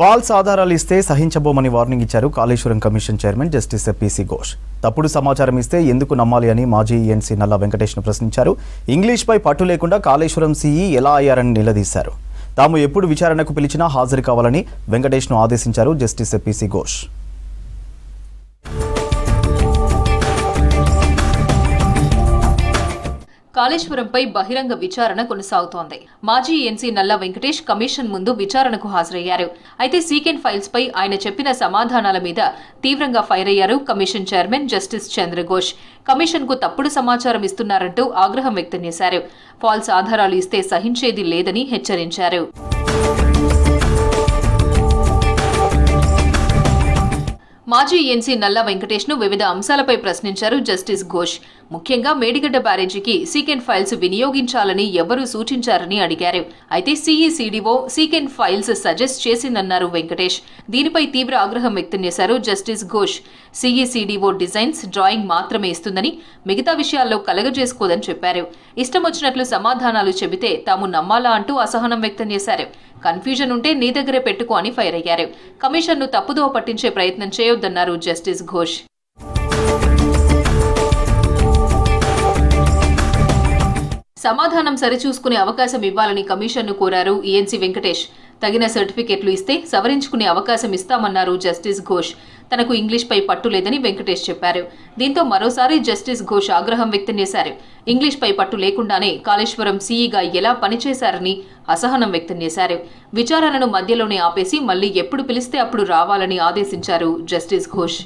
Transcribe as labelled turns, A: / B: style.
A: Falls ఆధారాలు ఇస్తే సహించబోమని warning ఇచ్చారు Kaleshwaram commission chairman justice PC Ghosh. తప్పుడు సమాచారం ఇస్తే ఎందుకు నమ్మాలి అని మాజీ ఈఎన్సీ నల్లా వెంకటేష్ను ప్రశ్నించారు. ఇంగ్లీష్పై పట్టు లేకుండా కాళేశ్వరం సీఈ ఎలా అయ్యారని నిలదీశారు. తాము ఎప్పుడు విచారణకు పిలిచినా హాజరు కావాలని వెంకటేష్ను ఆదేశించారు జస్టిస్ పీసీ ఘోష్.
B: కాళేశ్వరంపై బహిరంగ విచారణ కొనసాగుతోంది. మాజీ ఎన్సీ నల్లా వెంకటేష్ కమిషన్ ముందు విచారణకు హాజరయ్యారు. అయితే సీకెన్ ఫైల్స్ పై ఆయన చెప్పిన సమాధానాల మీద తీవ్రంగా ఫైర్ అయ్యారు commission chairman justice Chandra Ghose. Commission కు తప్పుడు సమాచారం ఇస్తున్నారంటూ ఆగ్రహం వ్యక్తం చేశారు. ఫాల్స్ ఆధారాలు ఇస్తే సహించేది లేదని హెచ్చరించారు. మాజీ ఎన్సీ నల్లా వెంకటేష్ ను వివిధ అంశాలపై ప్రశ్నించారు జస్టిస్ ఘోష్. ముఖ్యంగా మేడిగడ్డ బ్యారేజీకి సీకెన్ ఫైల్స్ వినియోగించాలని ఎవరూ సూచించారని అడిగారు. అయితే సీఈసీడీఓ సీకెన్ ఫైల్స్ సజెస్ట్ చేసిందన్నారు వెంకటేష్. దీనిపై తీవ్ర ఆగ్రహం వ్యక్తం చేశారు జస్టిస్ ఘోష్. సీఈసీడీఓ డిజైన్స్, డ్రాయింగ్ మాత్రమే ఇస్తుందని, మిగతా విషయాల్లో కలగజేసుకోదని చెప్పారు. ఇష్టం వచ్చినట్లు సమాధానాలు చెబితే తాము నమ్మాలా అంటూ అసహనం వ్యక్తం చేశారు. కన్ఫ్యూజన్ ఉంటే నీ దగ్గరే పెట్టుకో అని ఫైర్ అయ్యారు. కమిషన్ను తప్పుదోవ పట్టించే ప్రయత్నం చేయొద్దన్నారు జస్టిస్ ఘోష్. సమాధానం సరిచూసుకునే అవకాశం ఇవ్వాలని కమిషన్ను కోరారు ఈఎన్సీ వెంకటేష్. తగిన సర్టిఫికెట్లు ఇస్తే సవరించుకునే అవకాశం ఇస్తామన్నారు జస్టిస్ ఘోష్. తనకు ఇంగ్లీష్పై పట్టు లేదని వెంకటేష్ చెప్పారు. దీంతో మరోసారి జస్టిస్ ఘోష్ ఆగ్రహం వ్యక్తం చేశారు. ఇంగ్లీష్పై పట్టు లేకుండానే కాళేశ్వరం సీఈగా ఎలా పనిచేశారని అసహనం వ్యక్తం చేశారు. విచారణను మధ్యలోనే ఆపేసి మళ్లీ ఎప్పుడు పిలిస్తే అప్పుడు రావాలని ఆదేశించారు జస్టిస్ ఘోష్.